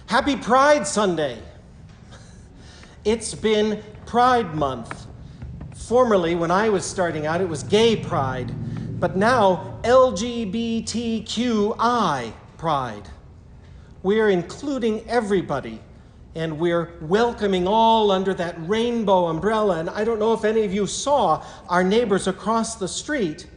Happy Pride Sunday. It's been Pride Month. Formerly, when I was starting out, it was Gay Pride, but now LGBTQI Pride. We're including everybody, and we're welcoming all under that rainbow umbrella. And I don't know if any of you saw our neighbors across the street,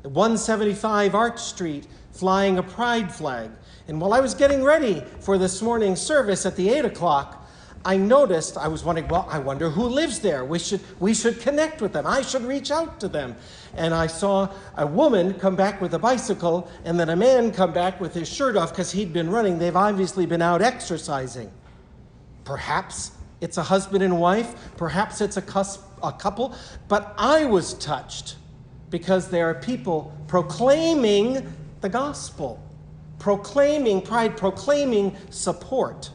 175 Arch Street, flying a pride flag. And while I was getting ready for this morning's service at the 8 o'clock, I noticed, I was wondering, well, I wonder who lives there. We should connect with them. I should reach out to them. And I saw a woman come back with a bicycle, and then a man come back with his shirt off because he'd been running. They've obviously been out exercising. Perhaps it's a husband and wife. Perhaps it's a couple. But I was touched because there are people proclaiming the gospel, proclaiming pride, proclaiming support.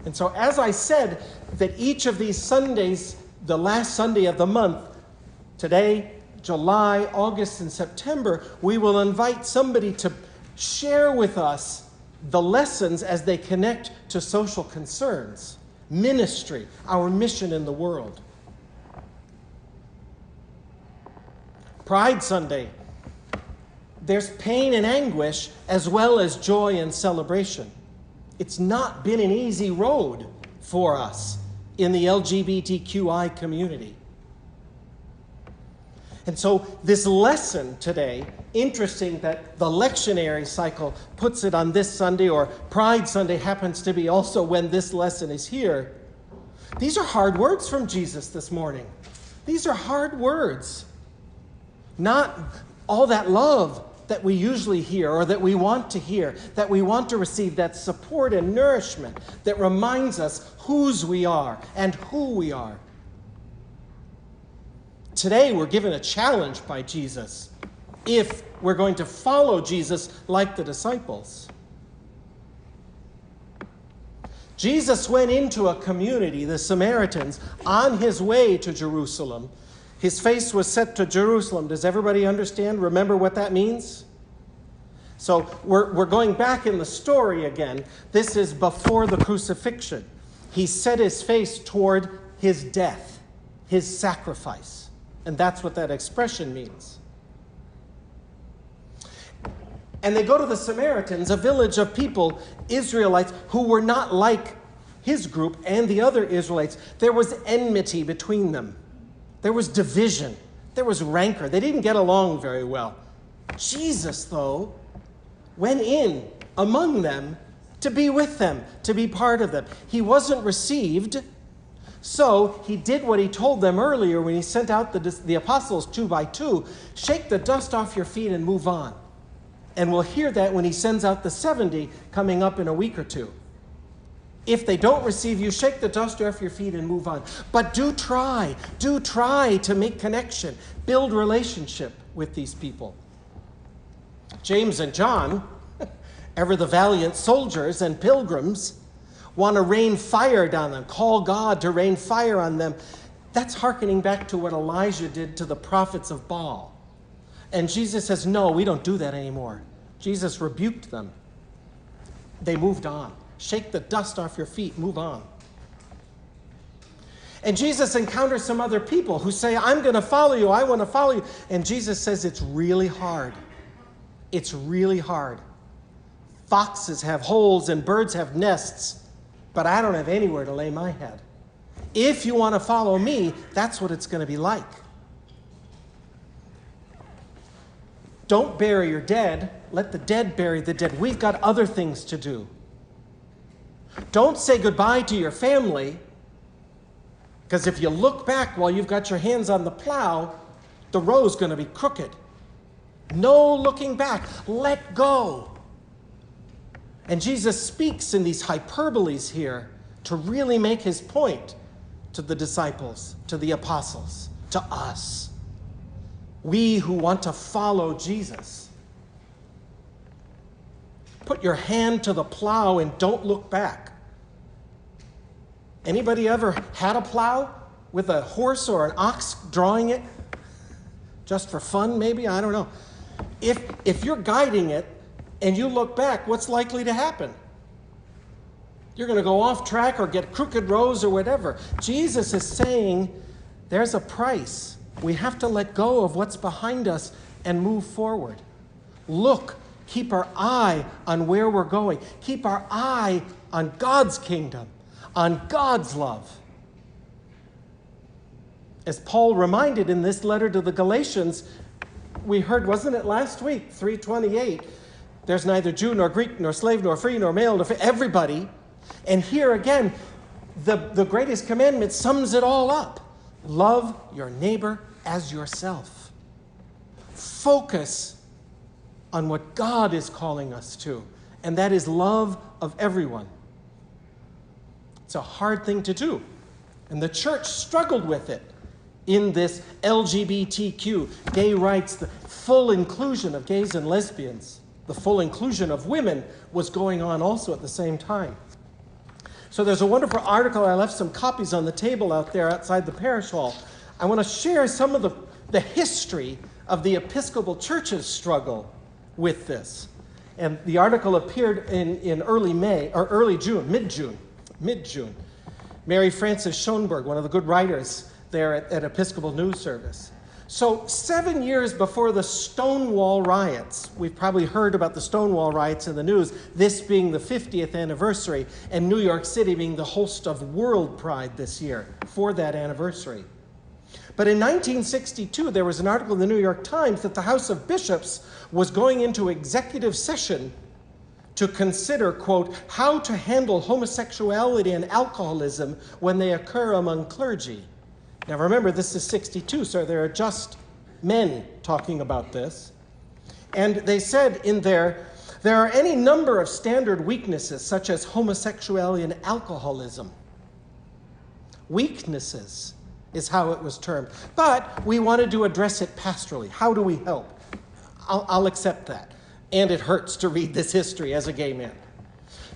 And so as I said, that each of these Sundays, the last Sunday of the month, today, July, August, and September, we will invite somebody to share with us the lessons as they connect to social concerns, ministry, our mission in the world. Pride Sunday, there's pain and anguish as well as joy and celebration. It's not been an easy road for us in the LGBTQI community. And so this lesson today, interesting that the lectionary cycle puts it on this Sunday, or Pride Sunday happens to be also when this lesson is here. These are hard words from Jesus this morning. These are hard words. Not all that love that we usually hear or that we want to hear, that we want to receive, that support and nourishment that reminds us whose we are and who we are. Today we're given a challenge by Jesus if we're going to follow Jesus like the disciples. Jesus went into a community, the Samaritans, on his way to Jerusalem. His face was set to Jerusalem. Does everybody understand? Remember what that means? So we're going back in the story again. This is before the crucifixion. He set his face toward his death, his sacrifice. And that's what that expression means. And they go to the Samaritans, a village of people, Israelites, who were not like his group and the other Israelites. There was enmity between them. There was division. There was rancor. They didn't get along very well. Jesus, though, went in among them to be with them, to be part of them. He wasn't received, so he did what he told them earlier when he sent out the apostles 2 by 2. Shake the dust off your feet and move on. And we'll hear that when he sends out the 70 coming up in a week or two. If they don't receive you, shake the dust off your feet and move on. But do try to make connection, build relationship with these people. James and John, ever the valiant soldiers and pilgrims, want to rain fire down them, call God to rain fire on them. That's hearkening back to what Elijah did to the prophets of Baal. And Jesus says, no, we don't do that anymore. Jesus rebuked them. They moved on. Shake the dust off your feet, move on. And Jesus encounters some other people who say, I'm going to follow you, I want to follow you. And Jesus says, it's really hard. It's really hard. Foxes have holes and birds have nests, but I don't have anywhere to lay my head. If you want to follow me, that's what it's going to be like. Don't bury your dead. Let the dead bury the dead. We've got other things to do. Don't say goodbye to your family, because if you look back while you've got your hands on the plow, the road's going to be crooked. No looking back. Let go. And Jesus speaks in these hyperboles here to really make his point to the disciples, to the apostles, to us. We who want to follow Jesus. Put your hand to the plow and don't look back. Anybody ever had a plow with a horse or an ox drawing it? Just for fun, maybe? I don't know. If you're guiding it and you look back, what's likely to happen? You're going to go off track or get crooked roads or whatever. Jesus is saying there's a price. We have to let go of what's behind us and move forward. Look, keep our eye on where we're going. Keep our eye on God's kingdom, on God's love. As Paul reminded in this letter to the Galatians, we heard, wasn't it last week, 3:28, there's neither Jew nor Greek nor slave nor free nor male nor free, everybody. And here again, the greatest commandment sums it all up. Love your neighbor as yourself. Focus on what God is calling us to, and that is love of everyone. It's a hard thing to do, and the church struggled with it in this LGBTQ, gay rights, the full inclusion of gays and lesbians, the full inclusion of women was going on also at the same time. So there's a wonderful article. I left some copies on the table out there outside the parish hall. I want to share some of the history of the Episcopal Church's struggle with this. And the article appeared in early May, or early June, mid-June. Mary Frances Schoenberg, one of the good writers there at Episcopal News Service. So 7 years before the Stonewall riots, we've probably heard about the Stonewall riots in the news, this being the 50th anniversary, and New York City being the host of World Pride this year for that anniversary. But in 1962, there was an article in the New York Times that the House of Bishops was going into executive session to consider, quote, how to handle homosexuality and alcoholism when they occur among clergy. Now remember, this is 62, so there are just men talking about this. And they said in there are any number of standard weaknesses, such as homosexuality and alcoholism. Weaknesses is how it was termed. But we wanted to address it pastorally. How do we help? I'll accept that. And it hurts to read this history as a gay man.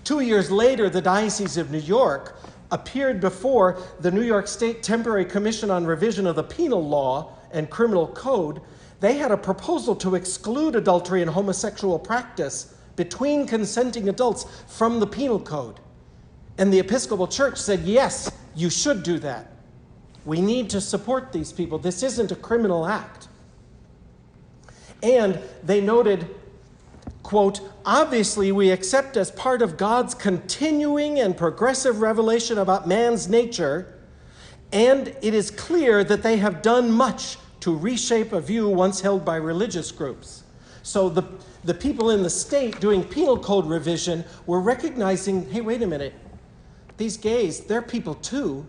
2 years later, the Diocese of New York appeared before the New York State Temporary Commission on Revision of the Penal Law and Criminal Code. They had a proposal to exclude adultery and homosexual practice between consenting adults from the penal code. And the Episcopal Church said, yes, you should do that. We need to support these people. This isn't a criminal act. And they noted, quote, obviously we accept as part of God's continuing and progressive revelation about man's nature, and it is clear that they have done much to reshape a view once held by religious groups. So the people in the state doing penal code revision were recognizing, hey, wait a minute, these gays, they're people too.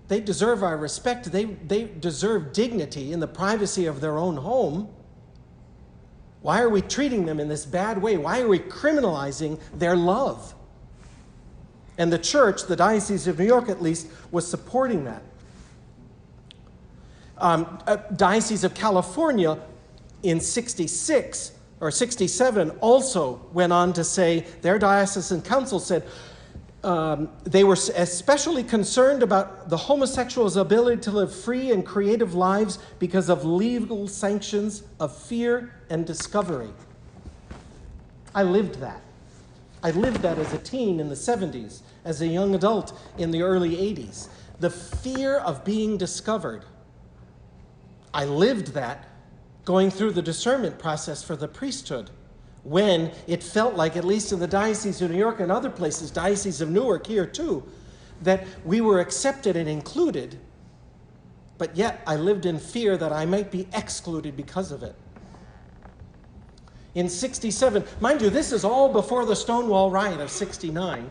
They deserve our respect. They deserve dignity in the privacy of their own home. Why are we treating them in this bad way? Why are we criminalizing their love? And the church, the Diocese of New York at least, was supporting that. Diocese of California in 66 or 67 also went on to say, their diocesan council said, they were especially concerned about the homosexuals' ability to live free and creative lives because of legal sanctions of fear and discovery. I lived that. I lived that as a teen in the 70s, as a young adult in the early 80s. The fear of being discovered. I lived that going through the discernment process for the priesthood, when it felt like, at least in the Diocese of New York and other places, Diocese of Newark here too, that we were accepted and included, but yet I lived in fear that I might be excluded because of it. In 67, mind you, this is all before the Stonewall riot of 69.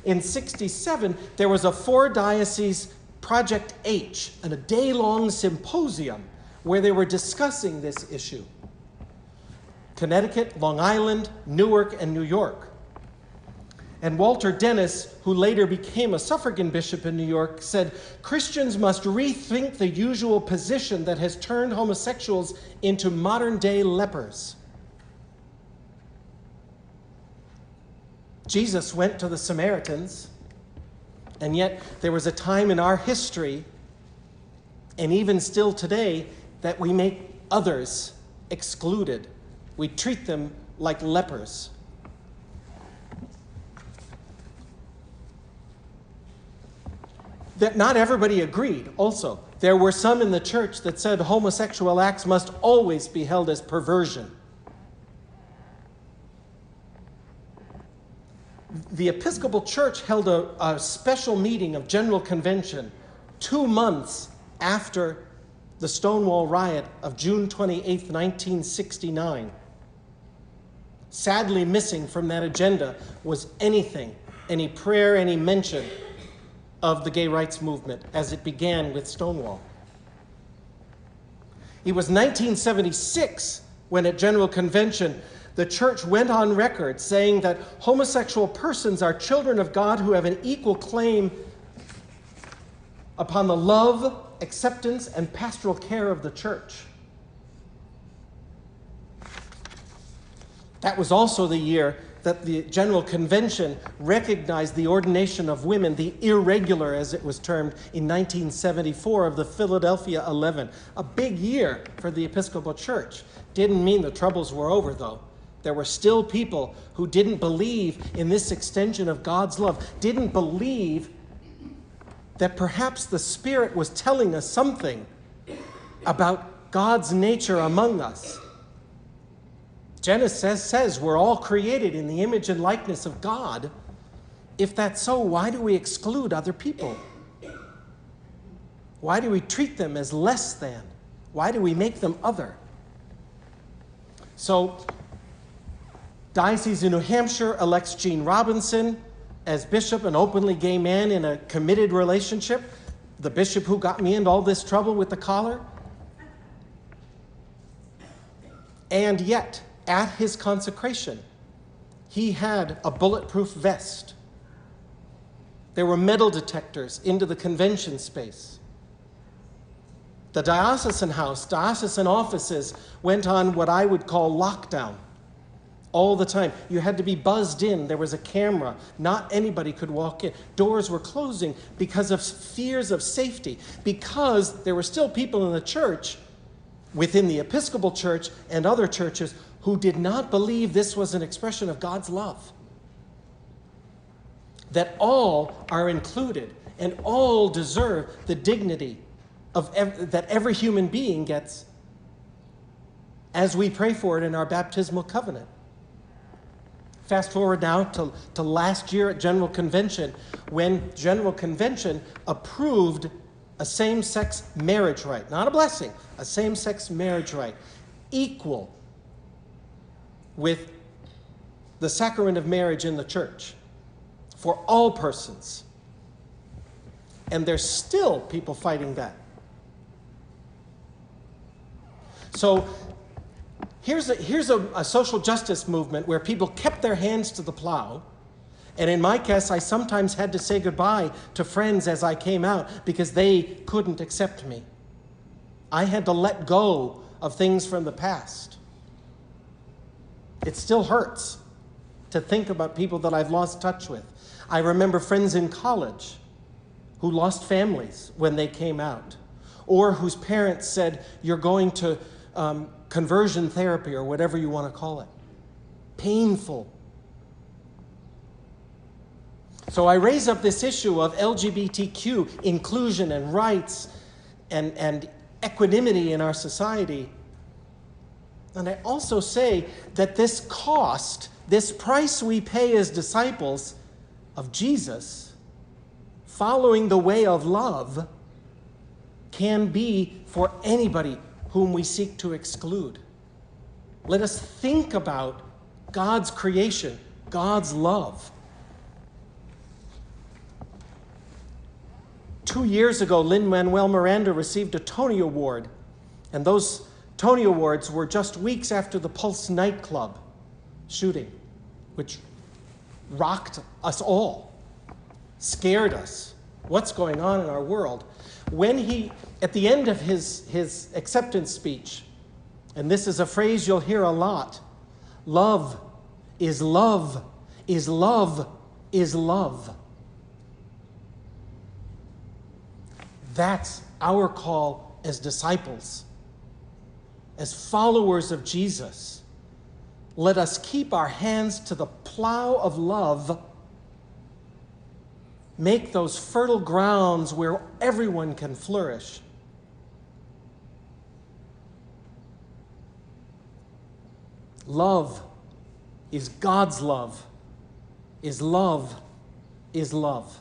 In 67, there was a 4-diocese Project H, and a day-long symposium where they were discussing this issue. Connecticut, Long Island, Newark, and New York. And Walter Dennis, who later became a suffragan bishop in New York, said, Christians must rethink the usual position that has turned homosexuals into modern-day lepers. Jesus went to the Samaritans, and yet there was a time in our history, and even still today, that we make others excluded. We treat them like lepers. that not everybody agreed also. There were some in the church that said homosexual acts must always be held as perversion. The Episcopal Church held a special meeting of General Convention 2 months after the Stonewall riot of June 28, 1969. Sadly missing from that agenda was anything, any prayer, any mention of the gay rights movement as it began with Stonewall. It was 1976 when at General Convention the church went on record saying that homosexual persons are children of God who have an equal claim upon the love, acceptance, and pastoral care of the church. That was also the year that the General Convention recognized the ordination of women, the irregular, as it was termed, in 1974 of the Philadelphia 11. A big year for the Episcopal Church. Didn't mean the troubles were over, though. There were still people who didn't believe in this extension of God's love, didn't believe that perhaps the Spirit was telling us something about God's nature among us. Genesis says we're all created in the image and likeness of God. If that's so, why do we exclude other people? Why do we treat them as less than? Why do we make them other? So, Diocese of New Hampshire elects Gene Robinson as bishop, an openly gay man in a committed relationship, the bishop who got me into all this trouble with the collar. And yet, at his consecration, he had a bulletproof vest. There were metal detectors into the convention space. The diocesan house, diocesan offices went on what I would call lockdown all the time. You had to be buzzed in. There was a camera. Not anybody could walk in. Doors were closing because of fears of safety, because there were still people in the church, within the Episcopal Church and other churches, who did not believe this was an expression of God's love. That all are included and all deserve the dignity of that every human being gets as we pray for it in our baptismal covenant. Fast forward now to last year at General Convention, when General Convention approved a same-sex marriage right. Not a blessing, a same-sex marriage right. Equal with the sacrament of marriage in the church for all persons. And there's still people fighting that. So here's a social justice movement where people kept their hands to the plow. And in my case, I sometimes had to say goodbye to friends as I came out because they couldn't accept me. I had to let go of things from the past. It still hurts to think about people that I've lost touch with. I remember friends in college who lost families when they came out, or whose parents said, "You're going to conversion therapy," or whatever you want to call it. Painful. So I raise up this issue of LGBTQ inclusion and rights and equanimity in our society. And I also say that this cost, this price we pay as disciples of Jesus, following the way of love, can be for anybody whom we seek to exclude. Let us think about God's creation, God's love. 2 years ago, Lin-Manuel Miranda received a Tony Award, and those Tony Awards were just weeks after the Pulse nightclub shooting, which rocked us all, scared us. What's going on in our world? When he, at the end of his acceptance speech, and this is a phrase you'll hear a lot, love is love is love is love. That's our call as disciples, as followers of Jesus. Let us keep our hands to the plow of love Make those fertile grounds where everyone can flourish. Love is God's love. Love is love.